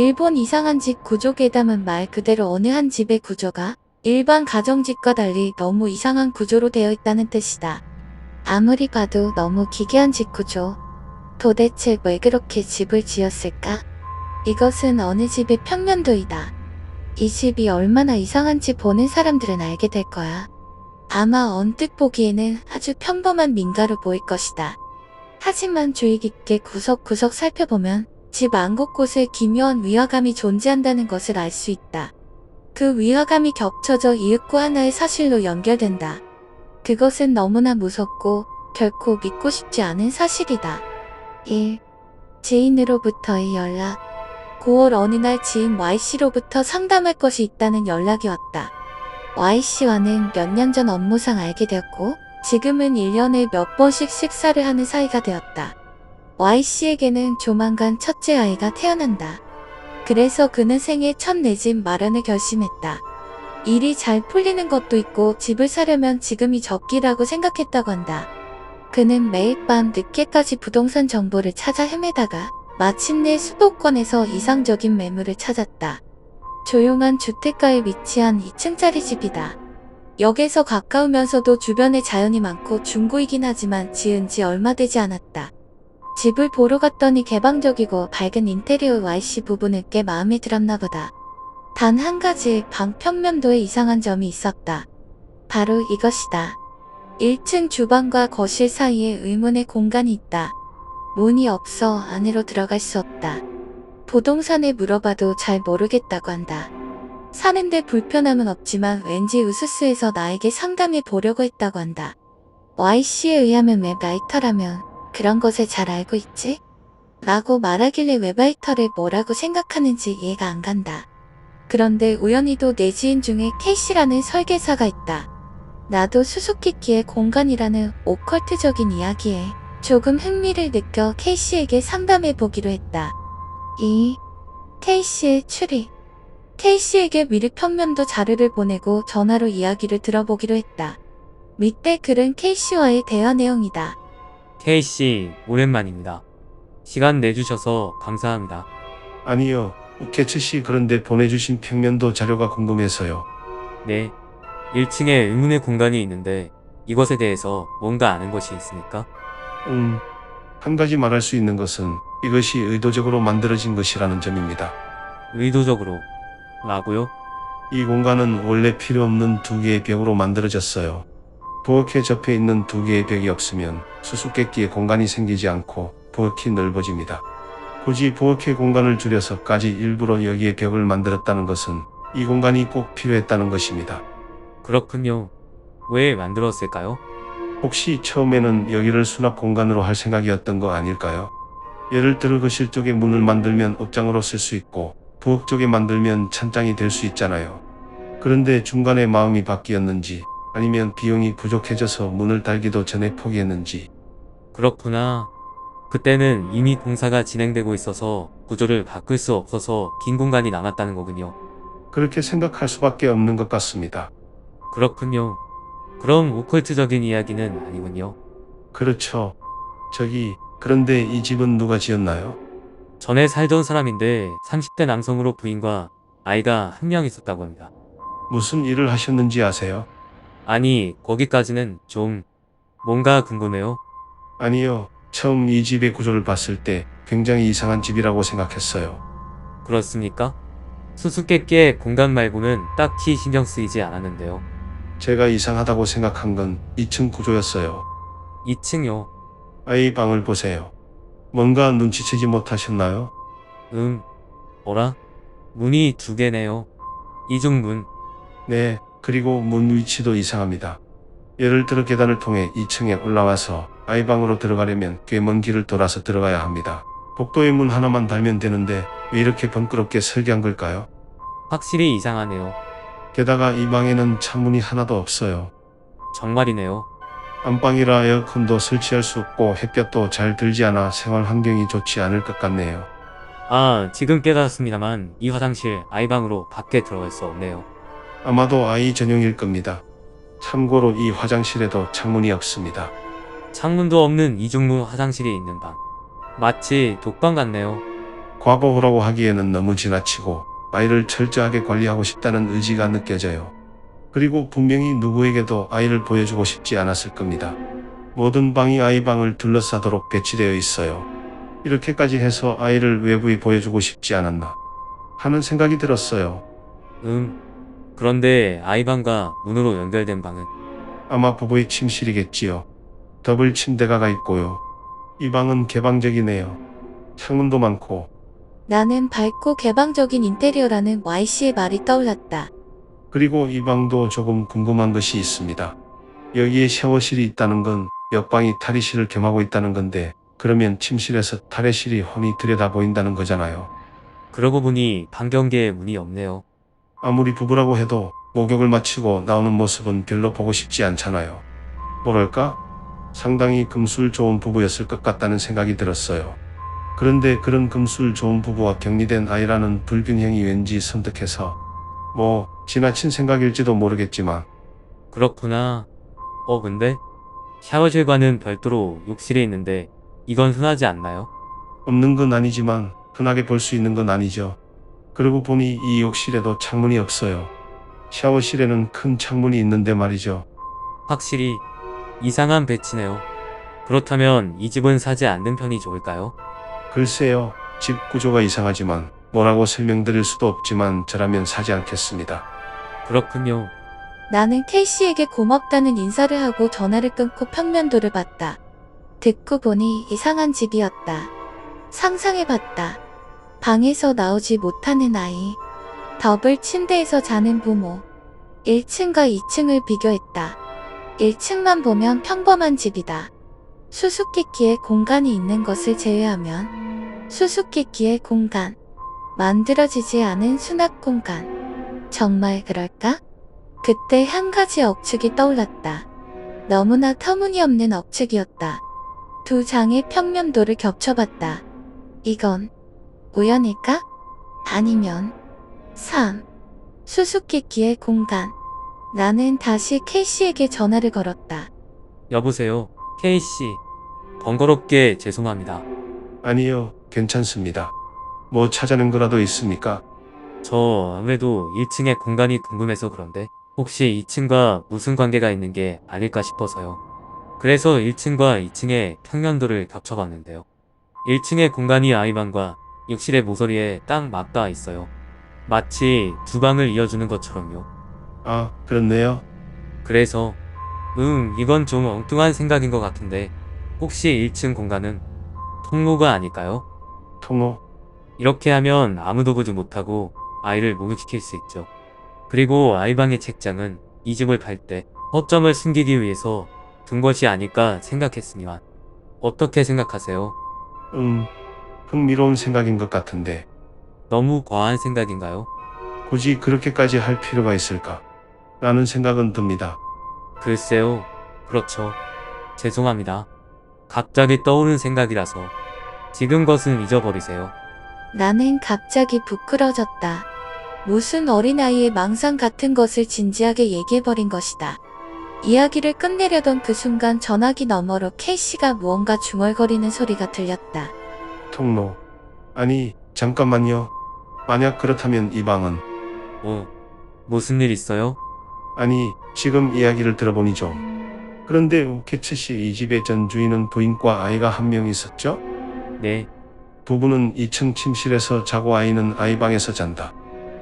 일본 이상한 집 구조 괴담은 말 그대로 어느 한 집의 구조가 일반 가정집과 달리 너무 이상한 구조로 되어 있다는 뜻이다. 아무리 봐도 너무 기괴한 집 구조. 도대체 왜 그렇게 집을 지었을까? 이것은 어느 집의 평면도이다. 이 집이 얼마나 이상한지 보는 사람들은 알게 될 거야. 아마 언뜻 보기에는 아주 평범한 민가로 보일 것이다. 하지만 주의 깊게 구석구석 살펴보면 집 안 곳곳에 기묘한 위화감이 존재한다는 것을 알 수 있다. 그 위화감이 겹쳐져 이윽고 하나의 사실로 연결된다. 그것은 너무나 무섭고 결코 믿고 싶지 않은 사실이다. 1. 지인으로부터의 연락. 9월 어느 날 지인 Y씨로부터 상담할 것이 있다는 연락이 왔다. Y씨와는 몇 년 전 업무상 알게 되었고 지금은 1년에 몇 번씩 식사를 하는 사이가 되었다. Y씨에게는 조만간 첫째 아이가 태어난다. 그래서 그는 생애 첫 내 집 마련을 결심했다. 일이 잘 풀리는 것도 있고 집을 사려면 지금이 적기라고 생각했다고 한다. 그는 매일 밤 늦게까지 부동산 정보를 찾아 헤매다가 마침내 수도권에서 이상적인 매물을 찾았다. 조용한 주택가에 위치한 2층짜리 집이다. 역에서 가까우면서도 주변에 자연이 많고 중고이긴 하지만 지은 지 얼마 되지 않았다. 집을 보러 갔더니 개방적이고 밝은 인테리어 Y씨 부부는 꽤 마음에 들었나 보다. 단 한 가지 방 평면도에 이상한 점이 있었다. 바로 이것이다. 1층 주방과 거실 사이에 의문의 공간이 있다. 문이 없어 안으로 들어갈 수 없다. 부동산에 물어봐도 잘 모르겠다고 한다. 사는데 불편함은 없지만 왠지 으스스해서 나에게 상담해 보려고 했다고 한다. Y씨에 의하면 웹라이터라면 그런 것을 잘 알고 있지? 라고 말하길래 웹라이터를 뭐라고 생각하는지 이해가 안 간다. 그런데 우연히도 내 지인 중에 K씨라는 설계사가 있다. 나도 수수께끼의 공간이라는 오컬트적인 이야기에 조금 흥미를 느껴 K씨에게 상담해 보기로 했다. 2. K씨의 추리. K씨에게 미리 평면도 자료를 보내고 전화로 이야기를 들어보기로 했다. 밑에 글은 K씨와의 대화 내용이다. K씨, 오랜만입니다. 시간 내주셔서 감사합니다. 아니요, 개츠씨 그런데 보내주신 평면도 자료가 궁금해서요. 네, 1층에 의문의 공간이 있는데 이것에 대해서 뭔가 아는 것이 있습니까? 한 가지 말할 수 있는 것은 이것이 의도적으로 만들어진 것이라는 점입니다. 의도적으로 라고요? 이 공간은 원래 필요 없는 두 개의 벽으로 만들어졌어요. 부엌에 접해 있는 두 개의 벽이 없으면 수수께끼의 공간이 생기지 않고 부엌이 넓어집니다. 굳이 부엌의 공간을 줄여서까지 일부러 여기에 벽을 만들었다는 것은 이 공간이 꼭 필요했다는 것입니다. 그렇군요. 왜 만들었을까요? 혹시 처음에는 여기를 수납 공간으로 할 생각이었던 거 아닐까요? 예를 들어 거실 쪽에 문을 만들면 옷장으로 쓸 수 있고 부엌 쪽에 만들면 찬장이 될 수 있잖아요. 그런데 중간에 마음이 바뀌었는지 아니면 비용이 부족해져서 문을 달기도 전에 포기했는지. 그렇구나. 그때는 이미 공사가 진행되고 있어서 구조를 바꿀 수 없어서 긴 공간이 남았다는 거군요. 그렇게 생각할 수밖에 없는 것 같습니다. 그렇군요. 그럼 오컬트적인 이야기는 아니군요. 그렇죠. 그런데 이 집은 누가 지었나요? 전에 살던 사람인데 30대 남성으로 부인과 아이가 한 명 있었다고 합니다. 무슨 일을 하셨는지 아세요? 아니, 거기까지는 좀 뭔가 궁금해요. 아니요. 처음 이 집의 구조를 봤을 때 굉장히 이상한 집이라고 생각했어요. 그렇습니까? 수수께끼의 공간 말고는 딱히 신경 쓰이지 않았는데요. 제가 이상하다고 생각한 건 2층 구조였어요. 2층요. 아이 방을 보세요. 뭔가 눈치채지 못하셨나요? 뭐라? 문이 두 개네요. 이중문. 네, 그리고 문 위치도 이상합니다. 예를 들어 계단을 통해 2층에 올라와서 아이 방으로 들어가려면 꽤 먼 길을 돌아서 들어가야 합니다. 복도에 문 하나만 달면 되는데 왜 이렇게 번거롭게 설계한 걸까요? 확실히 이상하네요. 게다가 이 방에는 창문이 하나도 없어요. 정말이네요. 안방이라 에어컨도 설치할 수 없고 햇볕도 잘 들지 않아 생활 환경이 좋지 않을 것 같네요. 아, 지금 깨달았습니다만 이 화장실 아이방으로 밖에 들어갈 수 없네요. 아마도 아이 전용일 겁니다. 참고로 이 화장실에도 창문이 없습니다. 창문도 없는 이중문 화장실이 있는 방. 마치 독방 같네요. 과거호라고 하기에는 너무 지나치고 아이를 철저하게 관리하고 싶다는 의지가 느껴져요. 그리고 분명히 누구에게도 아이를 보여주고 싶지 않았을 겁니다. 모든 방이 아이 방을 둘러싸도록 배치되어 있어요. 이렇게까지 해서 아이를 외부에 보여주고 싶지 않았나 하는 생각이 들었어요. 그런데 아이방과 문으로 연결된 방은 아마 부부의 침실이겠지요. 더블 침대가 있고요. 이 방은 개방적이네요. 창문도 많고. 나는 밝고 개방적인 인테리어라는 Y씨의 말이 떠올랐다. 그리고 이 방도 조금 궁금한 것이 있습니다. 여기에 샤워실이 있다는 건 옆방이 탈의실을 겸하고 있다는 건데, 그러면 침실에서 탈의실이 훤히 들여다 보인다는 거잖아요. 그러고 보니 방경계에 문이 없네요. 아무리 부부라고 해도 목욕을 마치고 나오는 모습은 별로 보고 싶지 않잖아요. 뭐랄까? 상당히 금술 좋은 부부였을 것 같다는 생각이 들었어요. 그런데 그런 금술 좋은 부부와 격리된 아이라는 불균형이 왠지 섬뜩해서, 지나친 생각일지도 모르겠지만. 그렇구나. 근데 샤워실과는 별도로 욕실이 있는데 이건 흔하지 않나요? 없는 건 아니지만 흔하게 볼 수 있는 건 아니죠. 그러고 보니 이 욕실에도 창문이 없어요. 샤워실에는 큰 창문이 있는데 말이죠. 확실히 이상한 배치네요. 그렇다면 이 집은 사지 않는 편이 좋을까요? 글쎄요, 집 구조가 이상하지만 뭐라고 설명드릴 수도 없지만 저라면 사지 않겠습니다. 그렇군요. 나는 K씨에게 고맙다는 인사를 하고 전화를 끊고 평면도를 봤다. 듣고 보니 이상한 집이었다. 상상해봤다. 방에서 나오지 못하는 아이. 더블 침대에서 자는 부모. 1층과 2층을 비교했다. 1층만 보면 평범한 집이다. 수수께끼의 공간이 있는 것을 제외하면 수수께끼의 공간. 만들어지지 않은 수납 공간. 정말 그럴까? 그때 한 가지 억측이 떠올랐다. 너무나 터무니없는 억측이었다. 두 장의 평면도를 겹쳐봤다. 이건 우연일까? 아니면 3. 수수께끼의 공간. 나는 다시 K씨에게 전화를 걸었다. 여보세요, K씨. 번거롭게 죄송합니다. 아니요, 괜찮습니다. 뭐 찾아낸 거라도 있습니까? 저 아무래도 1층의 공간이 궁금해서 그런데 혹시 2층과 무슨 관계가 있는 게 아닐까 싶어서요. 그래서 1층과 2층의 평면도를 겹쳐봤는데요. 1층의 공간이 아이방과 욕실의 모서리에 딱 맞닿아 있어요. 마치 두 방을 이어주는 것처럼요. 아, 그렇네요. 그래서 이건 좀 엉뚱한 생각인 것 같은데 혹시 1층 공간은 통로가 아닐까요? 통로? 이렇게 하면 아무도 보지 못하고 아이를 목욕시킬 수 있죠. 그리고 아이방의 책장은 이 집을 팔 때 허점을 숨기기 위해서 둔 것이 아닐까 생각했으니만 어떻게 생각하세요? 흥미로운 생각인 것 같은데 너무 과한 생각인가요? 굳이 그렇게까지 할 필요가 있을까? 라는 생각은 듭니다. 글쎄요. 그렇죠. 죄송합니다. 갑자기 떠오른 생각이라서 지금 것은 잊어버리세요. 나는 갑자기 부끄러졌다. 무슨 어린아이의 망상 같은 것을 진지하게 얘기해버린 것이다. 이야기를 끝내려던 그 순간 전화기 너머로 K씨가 무언가 중얼거리는 소리가 들렸다. 통로. 아니, 잠깐만요. 만약 그렇다면 이 방은, 무슨 일 있어요? 아니, 지금 이야기를 들어보니 좀. 그런데 우케츠씨 이 집의 전 주인은 부인과 아이가 한 명 있었죠? 네. 부부는 2층 침실에서 자고 아이는 아이 방에서 잔다.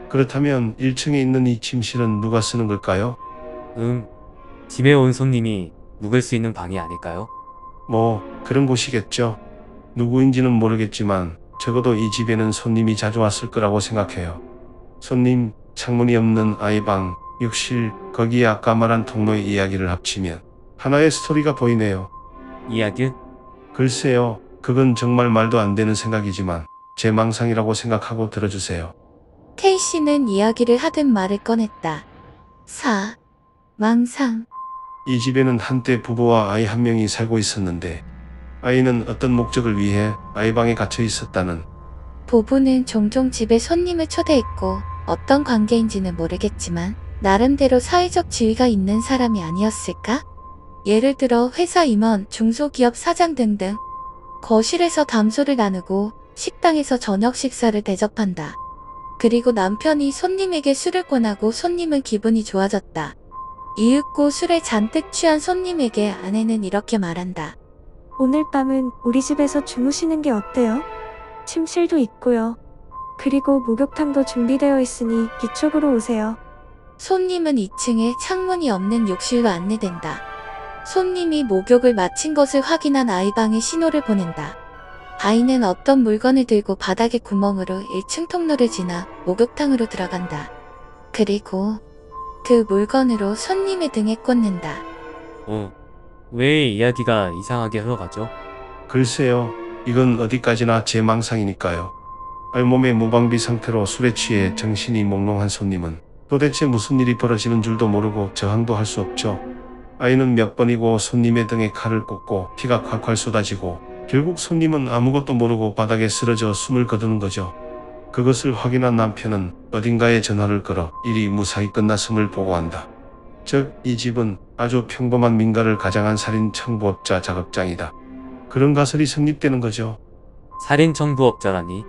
그렇다면 1층에 있는 이 침실은 누가 쓰는 걸까요? 집에 온 손님이 묵을 수 있는 방이 아닐까요? 그런 곳이겠죠. 누구인지는 모르겠지만 적어도 이 집에는 손님이 자주 왔을 거라고 생각해요. 손님, 창문이 없는 아이방, 욕실, 거기에 아까 말한 통로의 이야기를 합치면 하나의 스토리가 보이네요. 이야기? 글쎄요, 그건 정말 말도 안 되는 생각이지만 제 망상이라고 생각하고 들어주세요. K씨는 이야기를 하듯 말을 꺼냈다. 망상. 이 집에는 한때 부부와 아이 한 명이 살고 있었는데 아이는 어떤 목적을 위해 아이방에 갇혀 있었다는. 부부는 종종 집에 손님을 초대했고 어떤 관계인지는 모르겠지만 나름대로 사회적 지위가 있는 사람이 아니었을까? 예를 들어 회사 임원, 중소기업 사장 등등. 거실에서 담소를 나누고 식당에서 저녁 식사를 대접한다. 그리고 남편이 손님에게 술을 권하고 손님은 기분이 좋아졌다. 이윽고 술에 잔뜩 취한 손님에게 아내는 이렇게 말한다. 오늘 밤은 우리 집에서 주무시는 게 어때요? 침실도 있고요. 그리고 목욕탕도 준비되어 있으니 이쪽으로 오세요. 손님은 2층에 창문이 없는 욕실로 안내된다. 손님이 목욕을 마친 것을 확인한 아이방에 신호를 보낸다. 아이는 어떤 물건을 들고 바닥의 구멍으로 1층 통로를 지나 목욕탕으로 들어간다. 그리고 그 물건으로 손님의 등에 꽂는다. 왜 이야기가 이상하게 흘러가죠? 글쎄요, 이건 어디까지나 제 망상이니까요. 알몸의 무방비 상태로 술에 취해 정신이 몽롱한 손님은 도대체 무슨 일이 벌어지는 줄도 모르고 저항도 할 수 없죠. 아이는 몇 번이고 손님의 등에 칼을 꽂고 피가 콸콸 쏟아지고 결국 손님은 아무것도 모르고 바닥에 쓰러져 숨을 거두는 거죠. 그것을 확인한 남편은 어딘가에 전화를 걸어 일이 무사히 끝났음을 보고한다. 즉, 이 집은 아주 평범한 민가를 가장한 살인 청부업자 작업장이다. 그런 가설이 성립되는 거죠. 살인 청부업자라니?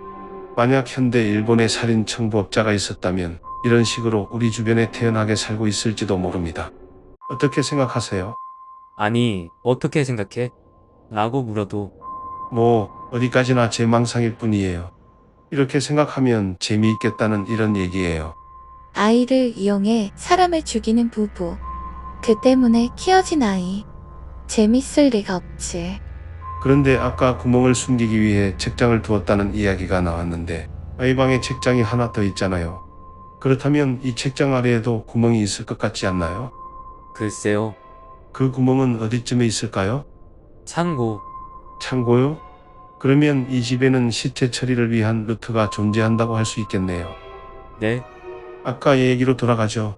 만약 현대 일본에 살인 청부업자가 있었다면 이런 식으로 우리 주변에 태연하게 살고 있을지도 모릅니다. 어떻게 생각하세요? 아니, 어떻게 생각해? 라고 물어도 어디까지나 제 망상일 뿐이에요. 이렇게 생각하면 재미있겠다는 이런 얘기예요. 아이를 이용해 사람을 죽이는 부부. 그 때문에 키워진 아이. 재밌을 리가 없지. 그런데 아까 구멍을 숨기기 위해 책장을 두었다는 이야기가 나왔는데 아이방에 책장이 하나 더 있잖아요. 그렇다면 이 책장 아래에도 구멍이 있을 것 같지 않나요? 글쎄요. 그 구멍은 어디쯤에 있을까요? 창고. 창고요? 그러면 이 집에는 시체 처리를 위한 루트가 존재한다고 할 수 있겠네요. 네? 아까 얘기로 돌아가죠.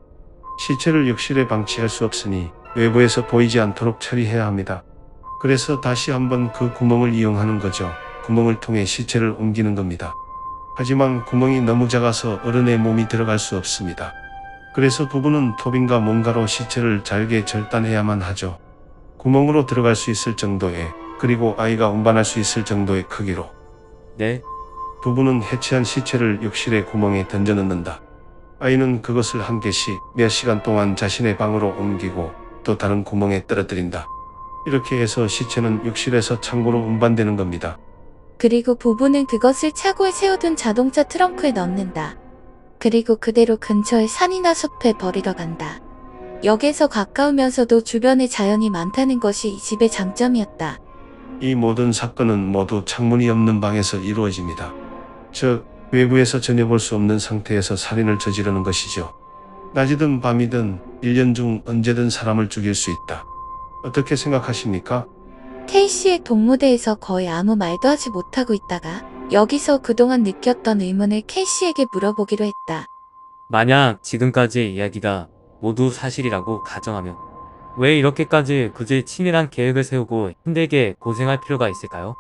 시체를 욕실에 방치할 수 없으니 외부에서 보이지 않도록 처리해야 합니다. 그래서 다시 한번 그 구멍을 이용하는 거죠. 구멍을 통해 시체를 옮기는 겁니다. 하지만 구멍이 너무 작아서 어른의 몸이 들어갈 수 없습니다. 그래서 부부는 톱인가 뭔가로 시체를 잘게 절단해야만 하죠. 구멍으로 들어갈 수 있을 정도의, 그리고 아이가 운반할 수 있을 정도의 크기로. 네? 부부는 해체한 시체를 욕실의 구멍에 던져 넣는다. 아이는 그것을 한 개씩 몇 시간 동안 자신의 방으로 옮기고 또 다른 구멍에 떨어뜨린다. 이렇게 해서 시체는 욕실에서 창고로 운반되는 겁니다. 그리고 부부는 그것을 차고에 세워둔 자동차 트렁크에 넣는다. 그리고 그대로 근처의 산이나 숲에 버리러 간다. 역에서 가까우면서도 주변에 자연이 많다는 것이 이 집의 장점이었다. 이 모든 사건은 모두 창문이 없는 방에서 이루어집니다. 즉, 외부에서 전혀 볼 수 없는 상태에서 살인을 저지르는 것이죠. 낮이든 밤이든 1년 중 언제든 사람을 죽일 수 있다. 어떻게 생각하십니까? K씨의 동무대에서 거의 아무 말도 하지 못하고 있다가 여기서 그동안 느꼈던 의문을 K씨에게 물어보기로 했다. 만약 지금까지 이야기가 모두 사실이라고 가정하면 왜 이렇게까지 굳이 치밀한 계획을 세우고 힘들게 고생할 필요가 있을까요?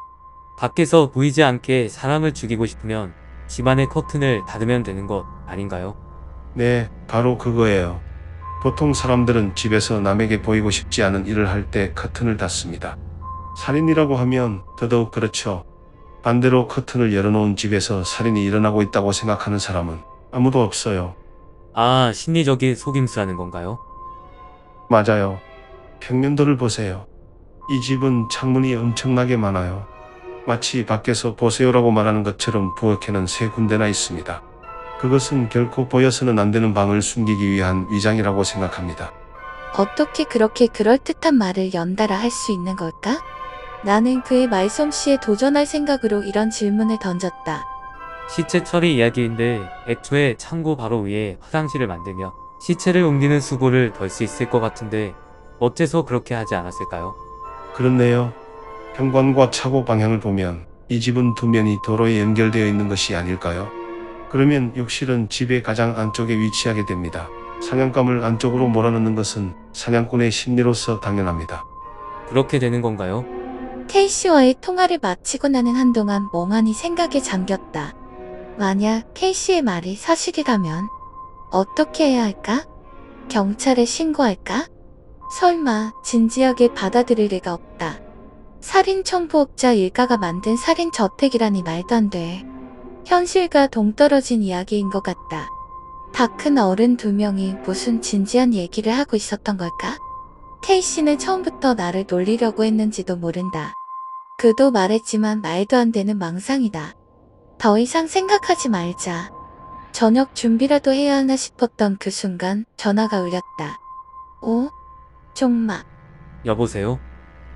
밖에서 보이지 않게 사람을 죽이고 싶으면 집안의 커튼을 닫으면 되는 것 아닌가요? 네, 바로 그거예요. 보통 사람들은 집에서 남에게 보이고 싶지 않은 일을 할 때 커튼을 닫습니다. 살인이라고 하면 더더욱 그렇죠. 반대로 커튼을 열어놓은 집에서 살인이 일어나고 있다고 생각하는 사람은 아무도 없어요. 아, 심리적인 속임수라는 건가요? 맞아요. 평면도를 보세요. 이 집은 창문이 엄청나게 많아요. 마치 밖에서 보세요라고 말하는 것처럼 부엌에는 3군데나 있습니다. 그것은 결코 보여서는 안 되는 방을 숨기기 위한 위장이라고 생각합니다. 어떻게 그렇게 그럴듯한 말을 연달아 할 수 있는 걸까? 나는 그의 말솜씨에 도전할 생각으로 이런 질문을 던졌다. 시체 처리 이야기인데 애초에 창고 바로 위에 화장실을 만들며 시체를 옮기는 수고를 덜 수 있을 것 같은데 어째서 그렇게 하지 않았을까요? 그렇네요. 현관과 차고 방향을 보면 이 집은 두 면이 도로에 연결되어 있는 것이 아닐까요? 그러면 욕실은 집의 가장 안쪽에 위치하게 됩니다. 사냥감을 안쪽으로 몰아넣는 것은 사냥꾼의 심리로서 당연합니다. 그렇게 되는 건가요? K씨와의 통화를 마치고 나는 한동안 멍하니 생각에 잠겼다. 만약 K씨의 말이 사실이라면 어떻게 해야 할까? 경찰에 신고할까? 설마 진지하게 받아들일 리가 없다. 살인 청부업자 일가가 만든 살인 저택이라니 말도 안 돼. 현실과 동떨어진 이야기인 것 같다. 다 큰 어른 두 명이 무슨 진지한 얘기를 하고 있었던 걸까? K씨는 처음부터 나를 놀리려고 했는지도 모른다. 그도 말했지만 말도 안 되는 망상이다. 더 이상 생각하지 말자. 저녁 준비라도 해야 하나 싶었던 그 순간 전화가 울렸다. 오? 종마. 여보세요?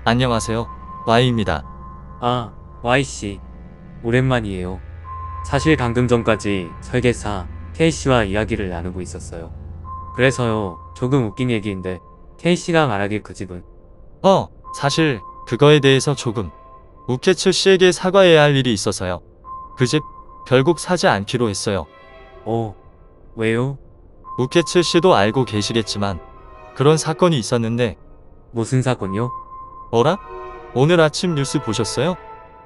안녕하세요. Y입니다. 아, Y씨. 오랜만이에요. 사실 방금 전까지 설계사 K씨와 이야기를 나누고 있었어요. 그래서요, 조금 웃긴 얘기인데 K씨가 말하길 그 집은 사실 그거에 대해서 조금 우케츠 씨에게 사과해야 할 일이 있어서요. 그 집 결국 사지 않기로 했어요. 왜요? 우케츠 씨도 알고 계시겠지만 그런 사건이 있었는데. 무슨 사건이요? 어라? 오늘 아침 뉴스 보셨어요?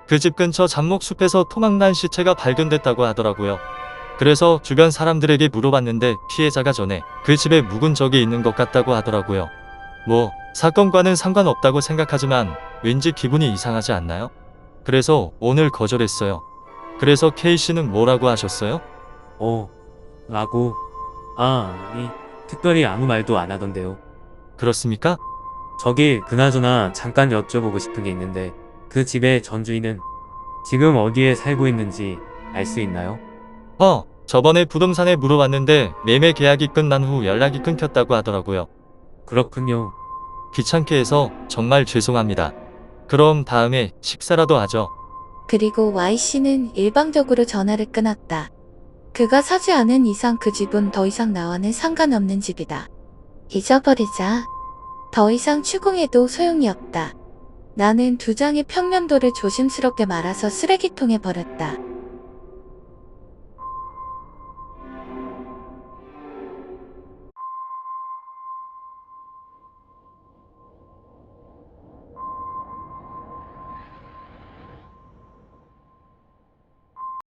그 집 근처 잡목숲에서 토막난 시체가 발견됐다고 하더라고요. 그래서 주변 사람들에게 물어봤는데 피해자가 전에 그 집에 묵은 적이 있는 것 같다고 하더라고요. 뭐 사건과는 상관없다고 생각하지만 왠지 기분이 이상하지 않나요? 그래서 오늘 거절했어요. 그래서 K씨는 뭐라고 하셨어요? 라고. 특별히 아무 말도 안 하던데요. 그렇습니까? 저기 그나저나 잠깐 여쭤보고 싶은 게 있는데 그 집의 전주인은 지금 어디에 살고 있는지 알 수 있나요? 저번에 부동산에 물어봤는데 매매 계약이 끝난 후 연락이 끊겼다고 하더라고요. 그렇군요. 귀찮게 해서 정말 죄송합니다. 그럼 다음에 식사라도 하죠. 그리고 Y씨는 일방적으로 전화를 끊었다. 그가 사지 않은 이상 그 집은 더 이상 나와는 상관없는 집이다. 잊어버리자. 더 이상 추궁해도 소용이 없다. 나는 두 장의 평면도를 조심스럽게 말아서 쓰레기통에 버렸다.